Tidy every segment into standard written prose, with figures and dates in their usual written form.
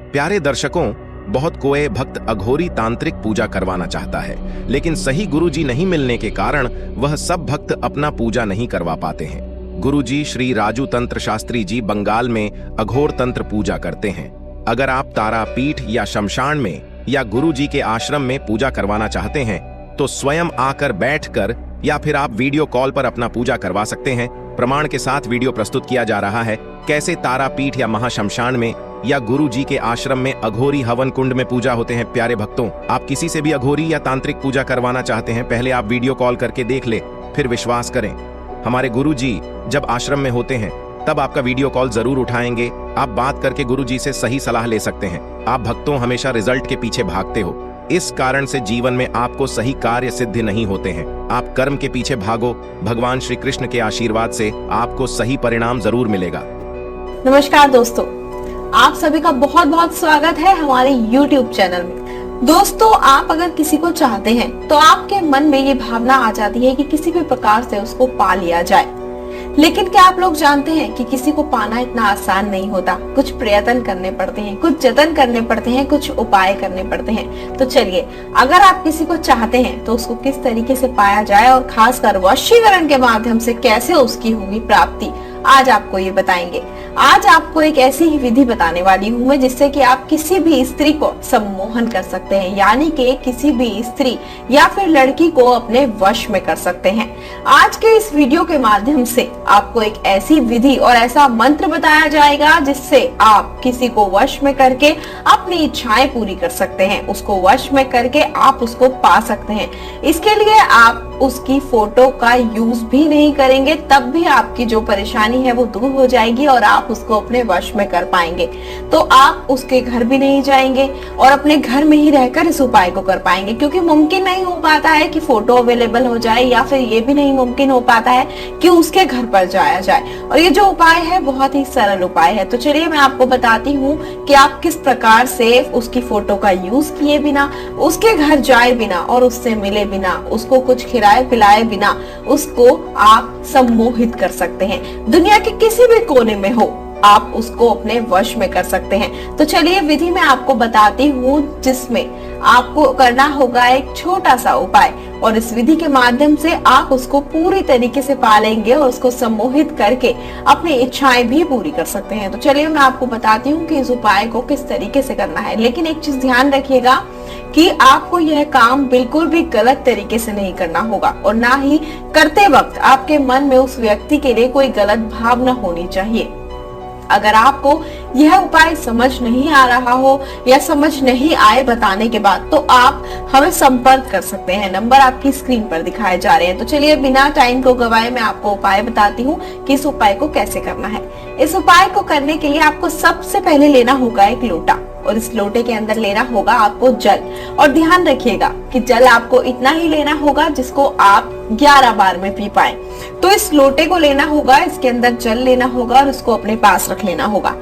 प्यारे दर्शकों, बहुत कोई भक्त अघोरी तांत्रिक पूजा करवाना चाहता है, लेकिन सही गुरुजी नहीं मिलने के कारण वह सब भक्त अपना पूजा नहीं करवा पाते हैं। गुरुजी श्री राजू तंत्र शास्त्री जी बंगाल में अघोर तंत्र पूजा करते हैं। अगर आप तारापीठ या शमशान में या गुरुजी के आश्रम में पूजा करवाना चाहते हैं तो स्वयं आकर बैठकर या फिर आप वीडियो कॉल पर अपना पूजा करवा सकते हैं। प्रमाण के साथ वीडियो प्रस्तुत किया जा रहा है कैसे तारापीठ या महाशमशान में या गुरु जी के आश्रम में अघोरी हवन कुंड में पूजा होते हैं। प्यारे भक्तों, आप किसी से भी अघोरी या तांत्रिक पूजा करवाना चाहते हैं, पहले आप वीडियो कॉल करके देख ले, फिर विश्वास करें। हमारे गुरु जी जब आश्रम में होते हैं तब आपका वीडियो कॉल जरूर उठाएंगे। आप बात करके गुरु जी से सही सलाह ले सकते हैं। आप भक्तों हमेशा रिजल्ट के पीछे भागते हो, इस कारण से जीवन में आपको सही कार्य सिद्ध नहीं होते हैं। आप कर्म के पीछे भागो, भगवान श्री कृष्ण के आशीर्वाद से आपको सही परिणाम जरूर मिलेगा। नमस्कार दोस्तों, आप सभी का बहुत बहुत स्वागत है हमारे YouTube चैनल में। दोस्तों, आप अगर किसी को चाहते हैं तो आपके मन में ये भावना आ जाती है कि किसी भी प्रकार से उसको पा लिया जाए, लेकिन क्या आप लोग जानते हैं कि किसी को पाना इतना आसान नहीं होता। कुछ प्रयत्न करने पड़ते हैं, कुछ जतन करने पड़ते हैं, कुछ उपाय करने पड़ते हैं। तो चलिए, अगर आप किसी को चाहते हैं तो उसको किस तरीके से पाया जाए और खासकर वशीकरण के माध्यम से कैसे उसकी होगी प्राप्ति, आज आपको ये बताएंगे। आज आपको एक ऐसी ही विधि बताने वाली हूँ मैं जिससे कि आप किसी भी स्त्री को सम्मोहन कर सकते हैं, यानी कि किसी भी स्त्री या फिर लड़की को अपने वश में कर सकते हैं। आज के इस वीडियो के माध्यम से आपको एक ऐसी विधि और ऐसा मंत्र बताया जाएगा जिससे आप किसी को वश में करके अपनी इच्छाएं पूरी कर सकते हैं। उसको वश में करके आप उसको पा सकते हैं। इसके लिए आप उसकी फोटो का यूज भी नहीं करेंगे, तब भी आपकी जो परेशानी है वो दूर हो जाएगी और आप उसको अपने वश में कर पाएंगे। तो आप उसके घर भी नहीं जाएंगे और अपने घर में ही रहकर इस उपाय को कर पाएंगे, क्योंकि मुमकिन नहीं हो पाता है कि फोटो अवेलेबल हो जाए या फिर ये भी नहीं मुमकिन हो पाता है कि उसके घर पर जाया जाए। और ये जो उपाय है बहुत ही सरल उपाय है। तो चलिए मैं आपको बताती हूँ कि आप किस प्रकार से उसकी फोटो का यूज किए बिना, उसके घर जाए बिना और उससे मिले बिना, उसको कुछ खिलाए पिलाए बिना उसको आप सम्मोहित कर सकते हैं। दुनिया के किसी भी कोने में हो, आप उसको अपने वश में कर सकते हैं। तो चलिए विधि मैं आपको बताती हूँ, जिसमें आपको करना होगा एक छोटा सा उपाय, और इस विधि के माध्यम से आप उसको पूरी तरीके से पालेंगे और उसको सम्मोहित करके अपनी इच्छाएं भी पूरी कर सकते हैं। तो चलिए मैं आपको बताती हूँ कि इस उपाय को किस तरीके से करना है। लेकिन एक चीज ध्यान रखिएगा कि आपको यह काम बिल्कुल भी गलत तरीके से नहीं करना होगा, और ना ही करते वक्त आपके मन में उस व्यक्ति के लिए कोई गलत भावना होनी चाहिए। अगर आपको यह उपाय समझ नहीं आ रहा हो या समझ नहीं आए बताने के बाद, तो आप हमें संपर्क कर सकते हैं। नंबर आपकी स्क्रीन पर दिखाए जा रहे हैं। तो चलिए बिना टाइम को गवाए मैं आपको उपाय बताती हूँ कि इस उपाय को कैसे करना है। इस उपाय को करने के लिए आपको सबसे पहले लेना होगा एक लोटा, और इस लोटे के अंदर लेना होगा आपको जल। और ध्यान रखिएगा कि जल आपको इतना ही लेना होगा जिसको आप 11 बार में पी पाए। तो इस लोटे को लेना होगा, इसके अंदर जल लेना होगा और उसको अपने पास रख लेना होगा।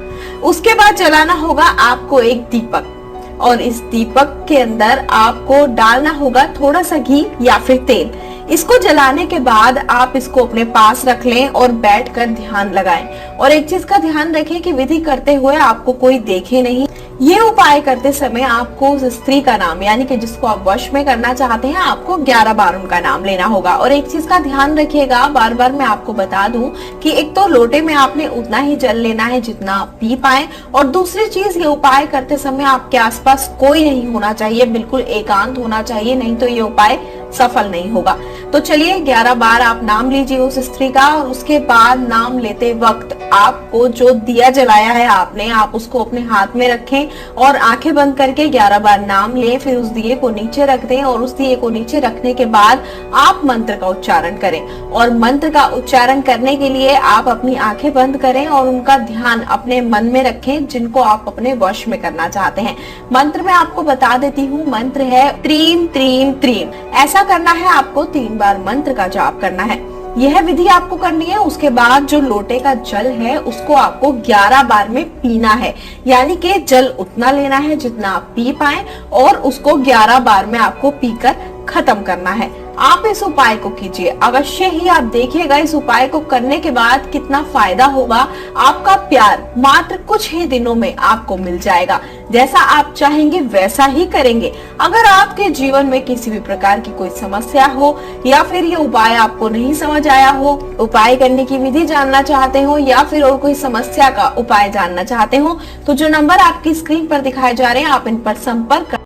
उसके बाद जलाना होगा आपको एक दीपक, और इस दीपक के अंदर आपको डालना होगा थोड़ा सा घी या फिर तेल। इसको जलाने के बाद आप इसको अपने पास रख लें और बैठकर ध्यान लगाएं। और एक चीज का ध्यान रखें कि विधि करते हुए आपको कोई देखे नहीं। ये उपाय करते समय आपको उस स्त्री का नाम, यानी कि जिसको आप वश में करना चाहते हैं, आपको 11 बार उनका नाम लेना होगा। और एक चीज का ध्यान रखिएगा, बार बार मैं आपको बता दूं कि एक तो लोटे में आपने उतना ही जल लेना है जितना आप पी पाए, और दूसरी चीज ये उपाय करते समय आपके आसपास कोई नहीं होना चाहिए, बिल्कुल एकांत होना चाहिए, नहीं तो ये उपाय सफल नहीं होगा। तो चलिए 11 बार आप नाम लीजिए उस स्त्री का, और उसके बाद नाम लेते वक्त आपको जो दिया जलाया है आपने, आप उसको अपने हाथ में रखें और आंखें बंद करके 11 बार नाम लें। फिर उस दिए को नीचे रख दें, और उस दिए को नीचे रखने के बाद आप मंत्र का उच्चारण करें। और मंत्र का उच्चारण करने के लिए आप अपनी आंखें बंद करें और उनका ध्यान अपने मन में रखें जिनको आप अपने वश में करना चाहते हैं। मंत्र मैं आपको बता देती हूँ, मंत्र है त्रीम त्रीम त्रीम। ऐसा करना है, आपको 3 बार मंत्र का जाप करना है। यह विधि आपको करनी है। उसके बाद जो लोटे का जल है उसको आपको 11 बार में पीना है, यानी कि जल उतना लेना है जितना आप पी पाए, और उसको 11 बार में आपको पीकर खत्म करना है। आप इस उपाय को कीजिए, अवश्य ही आप देखिएगा इस उपाय को करने के बाद कितना फायदा होगा। आपका प्यार मात्र कुछ ही दिनों में आपको मिल जाएगा, जैसा आप चाहेंगे वैसा ही करेंगे। अगर आपके जीवन में किसी भी प्रकार की कोई समस्या हो या फिर ये उपाय आपको नहीं समझ आया हो, उपाय करने की विधि जानना चाहते हो या फिर और कोई समस्या का उपाय जानना चाहते हो, तो जो नंबर आपकी स्क्रीन पर दिखाए जा रहे हैं आप इन पर संपर्क